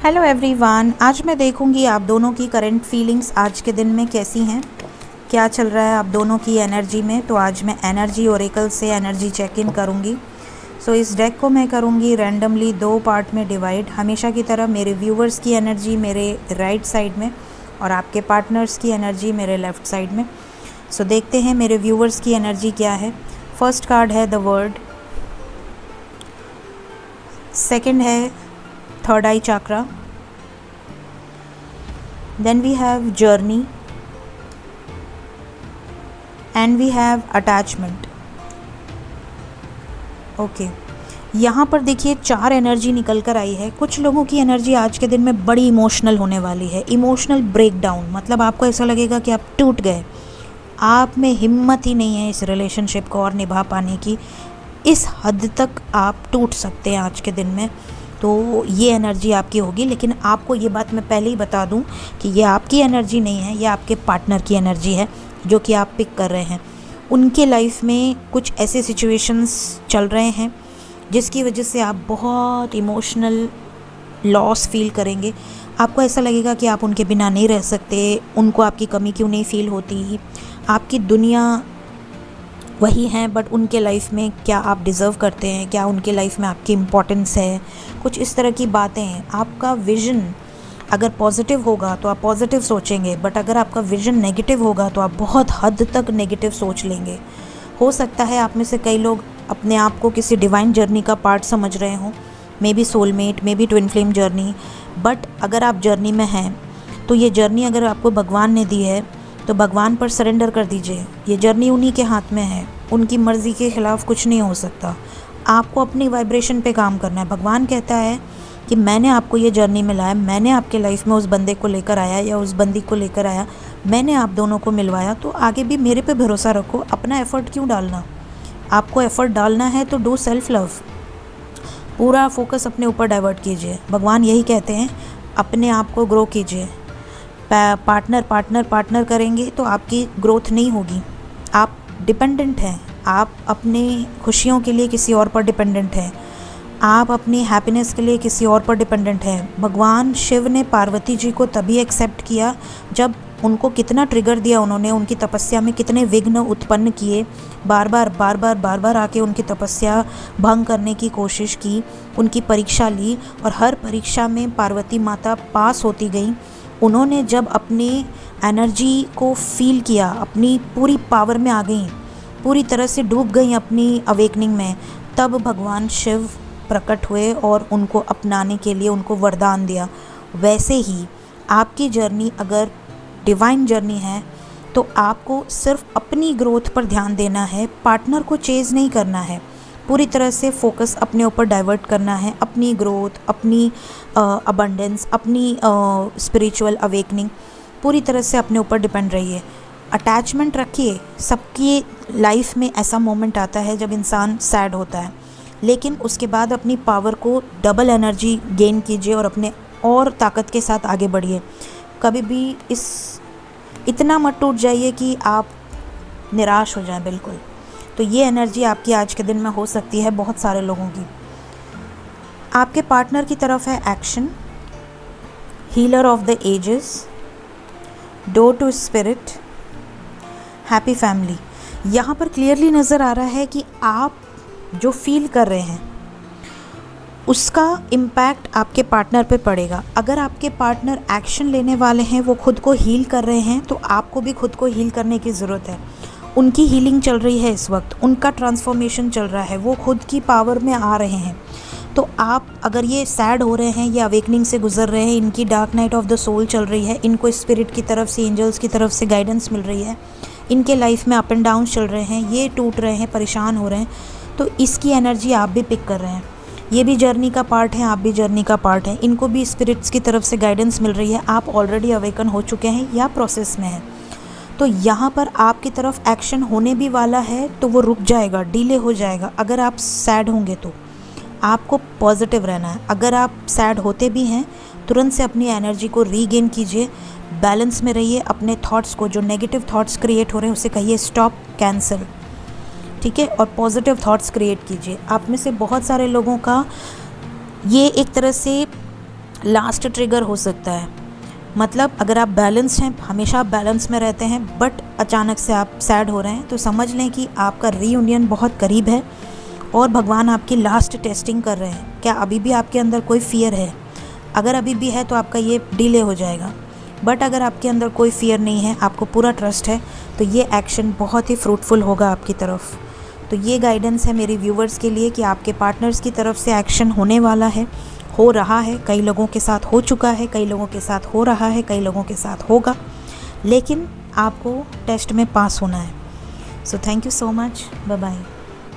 Hello everyone, आज मैं देखूंगी आप दोनों की करंट फीलिंग्स आज के दिन में कैसी हैं, क्या चल रहा है आप दोनों की एनर्जी में। तो आज मैं एनर्जी ओरेकल से एनर्जी चेक इन करूंगी। इस डेक को मैं करूंगी रैंडमली 2 पार्ट में डिवाइड। हमेशा की तरह मेरे व्यूवर्स की एनर्जी मेरे राइट साइड में और आपके पार्टनर्स की एनर्जी मेरे लेफ़्ट साइड में। देखते हैं मेरे व्यूवर्स की एनर्जी क्या है। फर्स्ट कार्ड है द वर्ड, सेकेंड है third I chakra, then we have journey and we have attachment। Okay, यहाँ पर देखिए 4 एनर्जी निकल कर आई है। कुछ लोगों की एनर्जी आज के दिन में बड़ी इमोशनल होने वाली है। इमोशनल ब्रेकडाउन मतलब आपको ऐसा लगेगा कि आप टूट गए, आप में हिम्मत ही नहीं है इस रिलेशनशिप को और निभा पाने की। इस हद तक आप टूट सकते हैं आज के दिन में। तो ये एनर्जी आपकी होगी, लेकिन आपको ये बात मैं पहले ही बता दूं कि ये आपकी एनर्जी नहीं है, ये आपके पार्टनर की एनर्जी है जो कि आप पिक कर रहे हैं। उनके लाइफ में कुछ ऐसे सिचुएशंस चल रहे हैं जिसकी वजह से आप बहुत इमोशनल लॉस फील करेंगे। आपको ऐसा लगेगा कि आप उनके बिना नहीं रह सकते, उनको आपकी कमी क्यों नहीं फील होती। आपकी दुनिया वही हैं, बट उनके लाइफ में क्या आप डिज़र्व करते हैं, क्या उनके लाइफ में आपकी इम्पोर्टेंस है, कुछ इस तरह की बातें हैं। आपका विज़न अगर पॉजिटिव होगा तो आप पॉजिटिव सोचेंगे, बट अगर आपका विज़न नेगेटिव होगा तो आप बहुत हद तक नेगेटिव सोच लेंगे। हो सकता है आप में से कई लोग अपने आप को किसी डिवाइन जर्नी का पार्ट समझ रहे हों, may be soulmate, may be twin flame journey. But अगर आप जर्नी में हैं तो ये जर्नी अगर आपको भगवान ने दी है तो भगवान पर सरेंडर कर दीजिए। ये जर्नी उन्हीं के हाथ में है, उनकी मर्ज़ी के ख़िलाफ़ कुछ नहीं हो सकता। आपको अपनी वाइब्रेशन पे काम करना है। भगवान कहता है कि मैंने आपको ये जर्नी में लाया, मैंने आपके लाइफ में उस बंदे को लेकर आया या उस बंदी को लेकर आया, मैंने आप दोनों को मिलवाया, तो आगे भी मेरे पे भरोसा रखो। अपना एफ़र्ट क्यों डालना, आपको एफ़र्ट डालना है तो डू सेल्फ लव। पूरा फोकस अपने ऊपर डाइवर्ट कीजिए। भगवान यही कहते हैं, अपने आप को ग्रो कीजिए। पार्टनर करेंगे तो आपकी ग्रोथ नहीं होगी। आप डिपेंडेंट हैं, आप अपनी खुशियों के लिए किसी और पर डिपेंडेंट हैं, आप अपनी हैप्पीनेस के लिए किसी और पर डिपेंडेंट हैं। भगवान शिव ने पार्वती जी को तभी एक्सेप्ट किया जब उनको कितना ट्रिगर दिया उन्होंने, उनकी तपस्या में कितने विघ्न उत्पन्न किए, बार बार आके उनकी तपस्या भंग करने की कोशिश की, उनकी परीक्षा ली और हर परीक्षा में पार्वती माता पास होती गई। उन्होंने जब अपनी एनर्जी को फील किया, अपनी पूरी पावर में आ गई, पूरी तरह से डूब गई अपनी अवेकनिंग में, तब भगवान शिव प्रकट हुए और उनको अपनाने के लिए उनको वरदान दिया। वैसे ही आपकी जर्नी अगर डिवाइन जर्नी है तो आपको सिर्फ अपनी ग्रोथ पर ध्यान देना है, पार्टनर को चेज़ नहीं करना है। पूरी तरह से फोकस अपने ऊपर डाइवर्ट करना है, अपनी ग्रोथ, अपनी अबंडेंस, अपनी स्पिरिचुअल अवेकनिंग, पूरी तरह से अपने ऊपर डिपेंड रहिए। अटैचमेंट रखिए। सबकी लाइफ में ऐसा मोमेंट आता है जब इंसान सैड होता है, लेकिन उसके बाद अपनी पावर को डबल एनर्जी गेन कीजिए और अपने और ताकत के साथ आगे बढ़िए। कभी भी इतना मत टूट जाइए कि आप निराश हो जाएं बिल्कुल। तो ये एनर्जी आपकी आज के दिन में हो सकती है बहुत सारे लोगों की। आपके पार्टनर की तरफ है action, healer of the ages, door to spirit, happy family. यहाँ पर क्लियरली नज़र आ रहा है कि आप जो फील कर रहे हैं उसका इम्पैक्ट आपके पार्टनर पे पड़ेगा। अगर आपके पार्टनर एक्शन लेने वाले हैं, वो खुद को हील कर रहे हैं, तो आपको भी खुद को हील करने की ज़रूरत है। उनकी हीलिंग चल रही है इस वक्त, उनका ट्रांसफॉर्मेशन चल रहा है, वो खुद की पावर में आ रहे हैं। तो आप अगर ये सैड हो रहे हैं, ये अवेकनिंग से गुजर रहे हैं, इनकी dark night of the soul चल रही है, इनको स्पिरिट की तरफ से, एंजल्स की तरफ से गाइडेंस मिल रही है, इनके लाइफ में अप एंड डाउन चल रहे हैं, ये टूट रहे हैं, परेशान हो रहे हैं, तो इसकी एनर्जी आप भी पिक कर रहे हैं। ये भी जर्नी का पार्ट है, आप भी जर्नी का पार्ट हैं। इनको भी स्पिरिट्स की तरफ से गाइडेंस मिल रही है। आप ऑलरेडी अवेकन हो चुके हैं या प्रोसेस में हैं। तो यहाँ पर आपकी तरफ एक्शन होने भी वाला है, तो वो रुक जाएगा, डिले हो जाएगा। अगर आप सैड होंगे तो आपको पॉजिटिव रहना है। अगर आप सैड होते भी हैं, तुरंत से अपनी एनर्जी को रीगेन कीजिए, बैलेंस में रहिए। अपने थॉट्स को, जो नेगेटिव थॉट्स क्रिएट हो रहे हैं, उसे कहिए स्टॉप, कैंसिल, ठीक है, और पॉजिटिव थॉट्स क्रिएट कीजिए। आप में से बहुत सारे लोगों का ये एक तरह से लास्ट ट्रिगर हो सकता है। मतलब अगर आप बैलेंस्ड हैं, हमेशा आप बैलेंस में रहते हैं, बट अचानक से आप सैड हो रहे हैं, तो समझ लें कि आपका रीयूनियन बहुत करीब है और भगवान आपकी लास्ट टेस्टिंग कर रहे हैं। क्या अभी भी आपके अंदर कोई फ़ियर है? अगर अभी भी है तो आपका ये डिले हो जाएगा, बट अगर आपके अंदर कोई फ़ियर नहीं है, आपको पूरा ट्रस्ट है, तो ये एक्शन बहुत ही फ्रूटफुल होगा आपकी तरफ। तो ये गाइडेंस है मेरे व्यूवर्स के लिए कि आपके पार्टनर्स की तरफ से एक्शन होने वाला है, हो रहा है। कई लोगों के साथ हो चुका है, कई लोगों के साथ हो रहा है, कई लोगों के साथ होगा, लेकिन आपको टेस्ट में पास होना है। So thank you so much, bye bye.